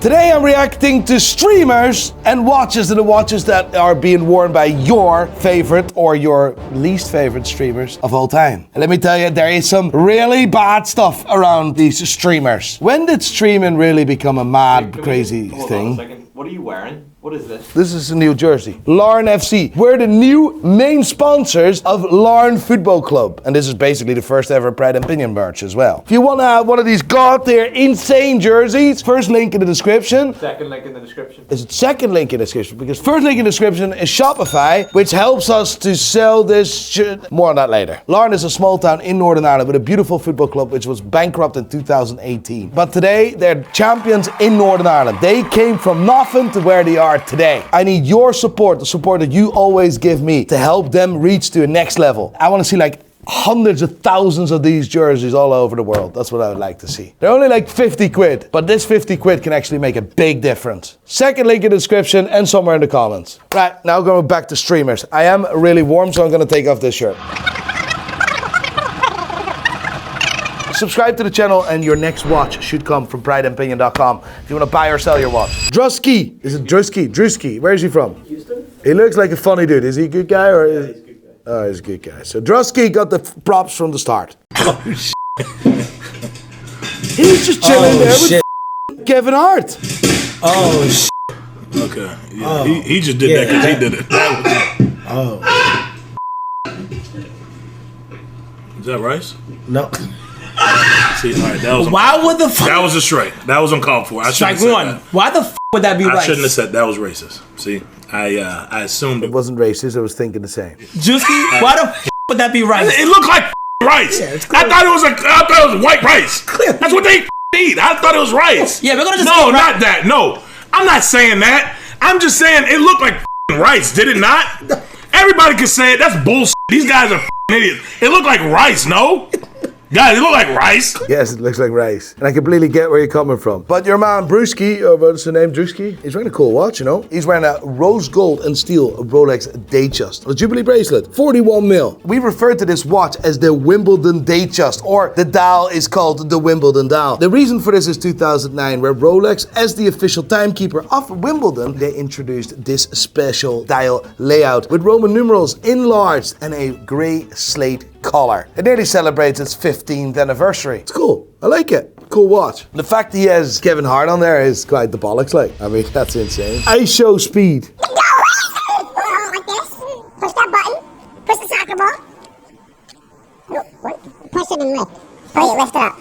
Today I'm reacting to streamers and watches, and the watches that are being worn by your favorite or your least favorite streamers of all time. And let me tell you, there is some really bad stuff around these streamers. When did streaming really become a mad, crazy thing? Hold on a second. What are you wearing? What is this? This is a New Jersey. Larn FC. We're the new main sponsors of Larn Football Club. And this is basically the first ever Pride and Pinion merch as well. If you want to have one of these god tier insane jerseys, first link in the description. Second link in the description. Is it second link in the description? Because first link in the description is Shopify, which helps us to sell this shit. More on that later. Larn is a small town in Northern Ireland with a beautiful football club which was bankrupt in 2018. But today, they're champions in Northern Ireland. They came from nothing to where they are today. I need your support, the support that you always give me to help them reach to a next level. I want to see like hundreds of thousands of these jerseys all over the world. That's what I would like to see. They're only like 50 quid, but this 50 quid can actually make a big difference. Second link in the description and somewhere in the comments. Right, now going back to streamers. I am really warm, so I'm going to take off this shirt. Subscribe to the channel and your next watch should come from prideandpinion.com if you want to buy or sell your watch. Druski. Is it Druski? Druski. Where is he from? Houston. He looks like a funny dude. Is he a good guy or Yeah, he's a good guy. Oh, he's a good guy. So Druski got the props from the start. Oh, shit. He's just chilling there with Kevin Hart. Oh, shit. Okay. Yeah. Oh. He just did that because he did it. Oh. Is that rice? No. See, all right, that was Why would the fuck? That was a strike. That was uncalled for. I Strike shouldn't have one. said that. Why the f would that be I rice? shouldn't have said that was racist. See, I assumed It wasn't racist. I was thinking the same. Juicy, why the f would that be rice? It looked like rice. Yeah, it's I thought it was white rice. Clear. That's what they eat. I thought it was rice. Yeah, we're gonna just No, skip not that. No, I'm not saying that. I'm just saying it looked like rice. Did it not? Everybody can say it. That's bullshit. These guys are idiots. It looked like rice. No. Guys, it look like rice. Yes, it looks like rice. And I completely get where you're coming from. But your man, Druski, or what's the name, Druski? He's wearing a cool watch, you know? He's wearing a rose gold and steel Rolex Datejust. A Jubilee bracelet, 41 mil. We refer to this watch as the Wimbledon Datejust, or the dial is called the Wimbledon dial. The reason for this is 2009, where Rolex, as the official timekeeper of Wimbledon, they introduced this special dial layout with Roman numerals enlarged and a grey slate collar. It nearly celebrates its 15th anniversary. It's cool. I like it. Cool watch. The fact he has Kevin Hart on there is quite the bollocks, like. I mean, that's insane. Ice show speed. Like this. Push that button. Push the soccer ball. No, what? Push it and lift. Oh, yeah, lift it up.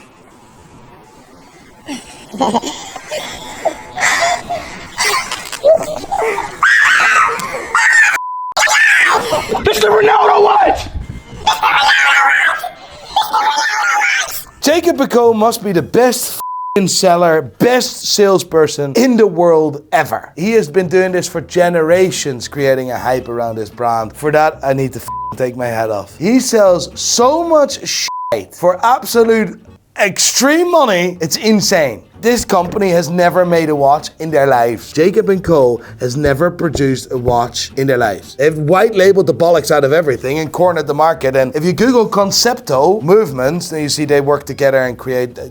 It's the Ronaldo watch. Jacob Pico must be the best seller, best salesperson in the world ever. He has been doing this for generations, creating a hype around his brand. For that, I need to take my hat off. He sells so much shit for absolute extreme money, it's insane. This company has never made a watch in their lives. Jacob & Co. has never produced a watch in their lives. They've white labeled the bollocks out of everything and cornered the market. And if you Google Concepto movements, then you see they work together and create, they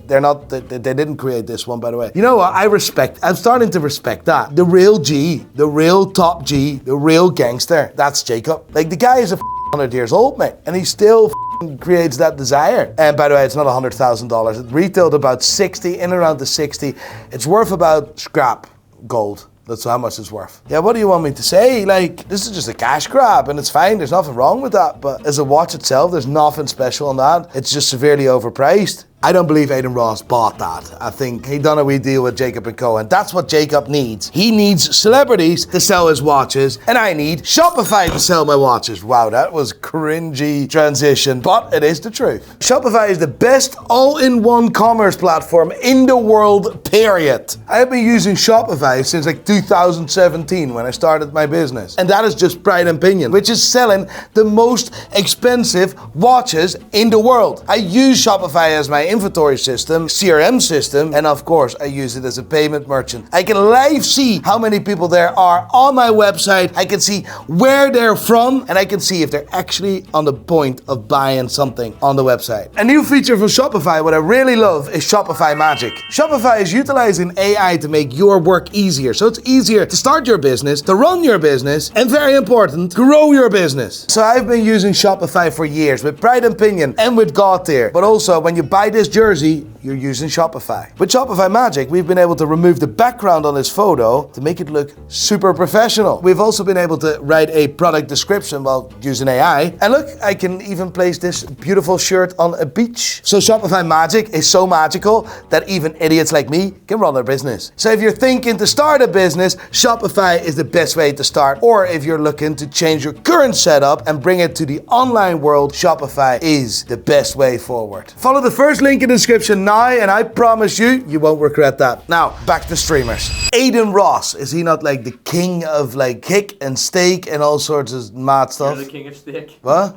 didn't create this one, by the way. You know what, I'm starting to respect that. The real G, the real top G, the real gangster, that's Jacob. Like, the guy is 100 years old, mate, and he still creates that desire. And by the way, it's not $100,000. It retailed about 60, in around the 60. It's worth about scrap gold. That's how much it's worth. Yeah, what do you want me to say? Like, this is just a cash grab, and it's fine. There's nothing wrong with that. But as a watch itself, there's nothing special on that. It's just severely overpriced. I don't believe Adin Ross bought that. I think he done a wee deal with Jacob & Co. And that's what Jacob needs. He needs celebrities to sell his watches, and I need Shopify to sell my watches. Wow, that was cringy transition, but it is the truth. Shopify is the best all-in-one commerce platform in the world, period. I have been using Shopify since like 2017 when I started my business. And that is just Pride and Pinion, which is selling the most expensive watches in the world. I use Shopify as my inventory system, CRM system, and of course, I use it as a payment merchant. I can live see how many people there are on my website. I can see where they're from, and I can see if they're actually on the point of buying something on the website. A new feature from Shopify, what I really love, is Shopify Magic. Shopify is utilizing AI to make your work easier. So it's easier to start your business, to run your business, and very important, grow your business. So I've been using Shopify for years with pride and pinion and with God tier. But also when you buy this jersey, you're using Shopify. With Shopify Magic, we've been able to remove the background on this photo to make it look super professional. We've also been able to write a product description while using AI. And look, I can even place this beautiful shirt on a beach. So Shopify Magic is so magical that even idiots like me can run their business. So if you're thinking to start a business, Shopify is the best way to start. Or if you're looking to change your current setup and bring it to the online world, Shopify is the best way forward. Follow the first link in the description now, and I promise you, you won't regret that. Now, back to streamers. Adin Ross, is he not like the king of like kick and steak and all sorts of mad stuff? You're the king of steak. What?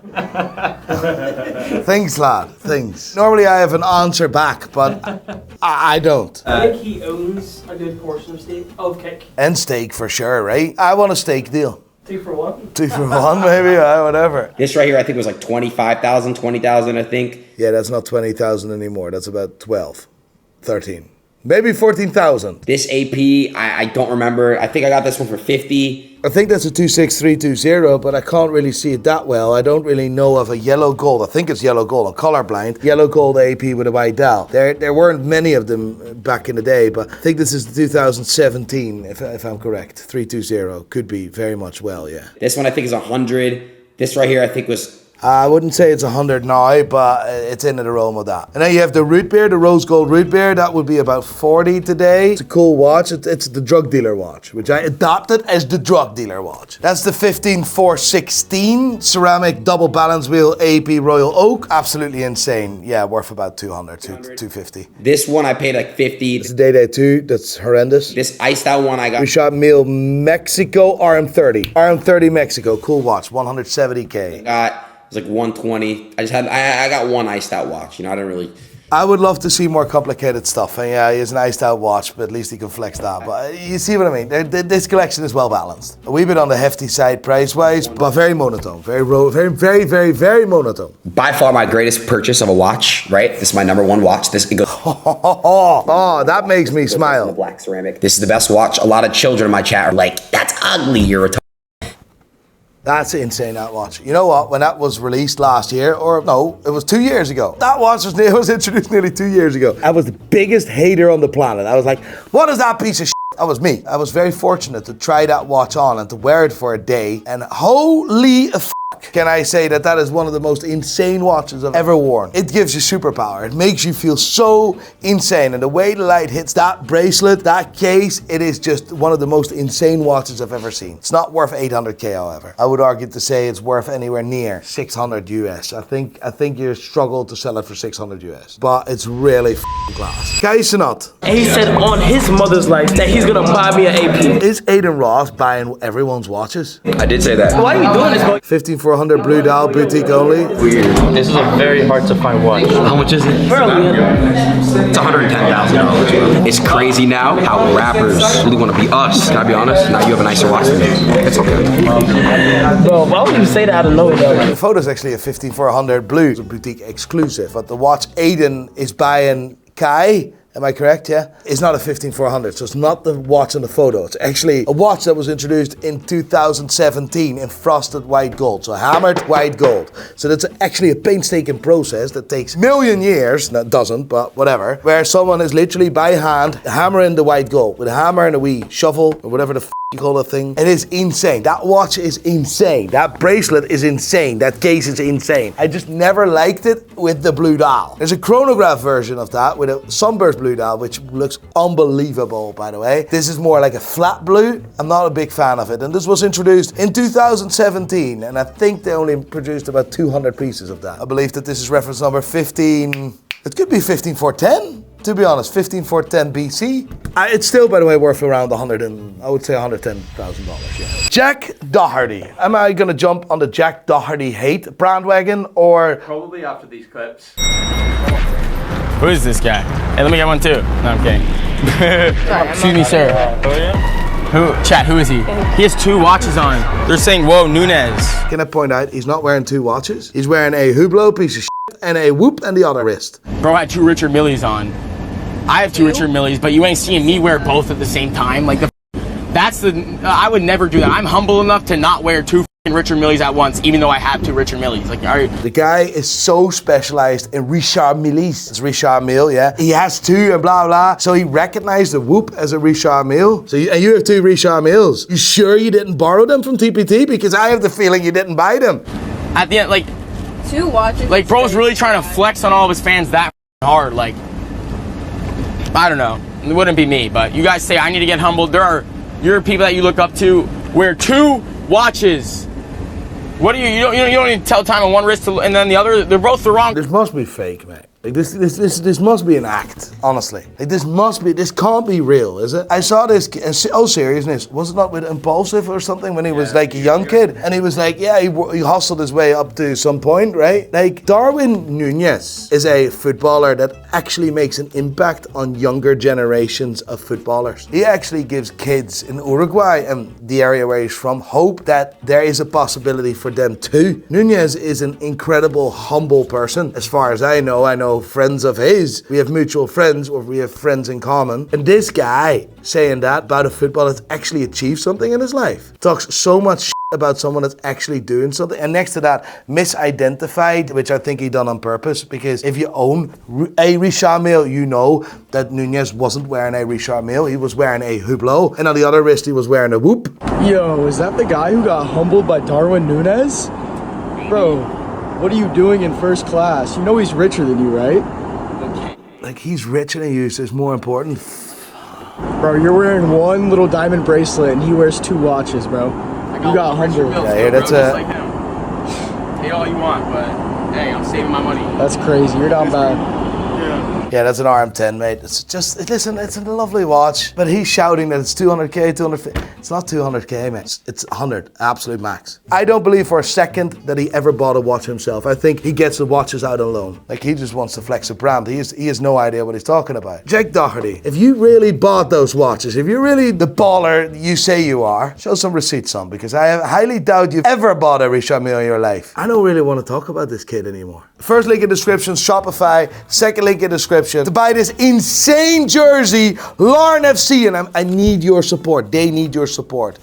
Thanks, lad. Thanks. Normally I have an answer back, but I don't. I think he owns a good portion of steak, of kick. And steak for sure, right? I want a steak deal. 2 for 1. 2 for 1, maybe, whatever. This right here, I think was like 25,000, 20,000, I think. Yeah, that's not 20,000 anymore. That's about 12, 13, maybe 14,000. This AP, I don't remember. I think I got this one for 50. I think that's a 26320, but I can't really see it that well. I don't really know of a yellow gold. I think it's yellow gold. I'm colorblind. Yellow gold AP with a white dial. There weren't many of them back in the day, but I think this is 2017, if I'm correct. 320 could be very much well, yeah. This one I think is 100. This right here I think was... I wouldn't say it's 100 now, but it's in the realm of that. And then you have the root beer, the rose gold root beer. That would be about 40 today. It's a cool watch. It's the drug dealer watch, which I adopted as the drug dealer watch. That's the 15416 ceramic double balance wheel AP Royal Oak. Absolutely insane. Yeah, worth about 200, 250. This one I paid like 50. It's Day 2. That's horrendous. This iced out one I got... We shot Meal Mexico RM30. RM30 Mexico. Cool watch. 170K. It was like 120. I got one iced out watch. You know, I didn't really... I would love to see more complicated stuff. And yeah, he has an iced out watch, but at least he can flex that. But you see what I mean? This collection is well balanced. A wee bit on the hefty side price-wise, but very monotone. Very monotone. By far my greatest purchase of a watch, right? This is my number one watch. This it goes... Oh, that makes me smile. The black ceramic. This is the best watch. A lot of children in my chat are like, that's ugly, you're retarded. That's insane, that watch. You know what? When that was released last year, or no, it was 2 years ago. That watch was introduced nearly 2 years ago. I was the biggest hater on the planet. I was like, what is that piece of shit? That was me. I was very fortunate to try that watch on and to wear it for a day. And holy can I say that is one of the most insane watches I've ever worn. It gives you superpower. It makes you feel so insane. And the way the light hits that bracelet, that case, it is just one of the most insane watches I've ever seen. It's not worth 800K, however. I would argue to say it's worth anywhere near 600 US. I think you struggle to sell it for 600 US. But it's really class. Guys, not. And he said on his mother's life that he's gonna buy me an AP. Is Adin Ross buying everyone's watches? I did say that. Why are you doing this, boy? 15400 Blue Dial boutique only. Weird. This is a very hard to find watch. How much is it? It's $110,000. It's crazy now how rappers really want to be us. Can I be honest? Now you have a nicer watch than me. It's okay. Bro, why would you say that out of nowhere though? The photo is actually a 15400 Blue. It's a boutique exclusive. But the watch Adin is buying Kai, am I correct, yeah? It's not a 15400, so it's not the watch in the photo. It's actually a watch that was introduced in 2017 in frosted white gold, so hammered white gold. So that's actually a painstaking process that takes a million years, no, it doesn't, but whatever, where someone is literally by hand hammering the white gold with a hammer and a wee shovel, or whatever the you call that thing. It is insane. That watch is insane. That bracelet is insane. That case is insane. I just never liked it with the blue dial. There's a chronograph version of that with a sunburst blue dial, which looks unbelievable, by the way. This is more like a flat blue. I'm not a big fan of it. And this was introduced in 2017, and I think they only produced about 200 pieces of that. I believe that this is reference number 15. It could be 15410. To be honest, 15410 BC. It's still, by the way, worth around $110,000. Yeah. Jack Doherty. Am I gonna jump on the Jack Doherty hate bandwagon or? Probably after these clips. Who is this guy? Hey, let me get one too. No, I'm kidding. Excuse me, sir. Who is he? He has 2 watches on. They're saying, whoa, Nunez. Can I point out, he's not wearing 2 watches. He's wearing a Hublot piece of shit and a Whoop and the other wrist. Bro had 2 Richard Millies on. I have 2 Richard Millies, but you ain't seeing me wear both at the same time. Like, I would never do that. I'm humble enough to not wear 2 Richard Millies at once, even though I have 2 Richard Millies. Like, the guy is so specialized in Richard Milles. It's Richard Mille, yeah. He has 2 and blah blah. So he recognized the Whoop as a Richard Mille. So you have 2 Richard Milles. You sure you didn't borrow them from TPT? Because I have the feeling you didn't buy them. At the end, like 2 watches. Like, bro's really trying to flex on all of his fans that hard. Like, I don't know. It wouldn't be me, but you guys say I need to get humbled. You're people that you look up to wear 2 watches. What do you don't even tell time on one wrist and then the other? They're both the wrong. This must be fake, mate. Like this must be an act, honestly. Like this can't be real, is it? I saw this, in all seriousness, was it not with Impulsive or something when he was like a young kid? And he was like, yeah, he hustled his way up to some point, right? Like, Darwin Nunez is a footballer that actually makes an impact on younger generations of footballers. He actually gives kids in Uruguay and the area where he's from hope that there is a possibility for them too. Nunez is an incredible, humble person. As far as I know friends of his. We have mutual friends, or we have friends in common. And this guy saying that about a footballer that's actually achieved something in his life talks so much shit about someone that's actually doing something. And next to that, misidentified, which I think he done on purpose, because if you own a Richard Mille, you know that Nunez wasn't wearing a Richard Mille. He was wearing a Hublot, and on the other wrist he was wearing a Whoop. Yo, is that the guy who got humbled by Darwin Nunez? Bro, what are you doing in first class? You know he's richer than you, right? Like, he's richer than you, so it's more important. Bro, you're wearing 1 little diamond bracelet and he wears 2 watches, bro. You got humbled. Yeah, here, that's a... Pay all you want, but hey, I'm saving my money. That's crazy. You're down bad. Yeah, that's an RM10, mate. It's just, listen, it's a lovely watch, but he's shouting that it's 200k, 250. It's not 200k, mate. It's 100, absolute max. I don't believe for a second that he ever bought a watch himself. I think he gets the watches out on loan. Like, he just wants to flex a brand. He has no idea what he's talking about. Jack Doherty, if you really bought those watches, if you're really the baller you say you are, show some receipts on, because I highly doubt you've ever bought a Richard Mille in your life. I don't really want to talk about this kid anymore. First link in description, Shopify. Second link in description to buy this insane jersey, Larn FC, and I need your support. They need your support.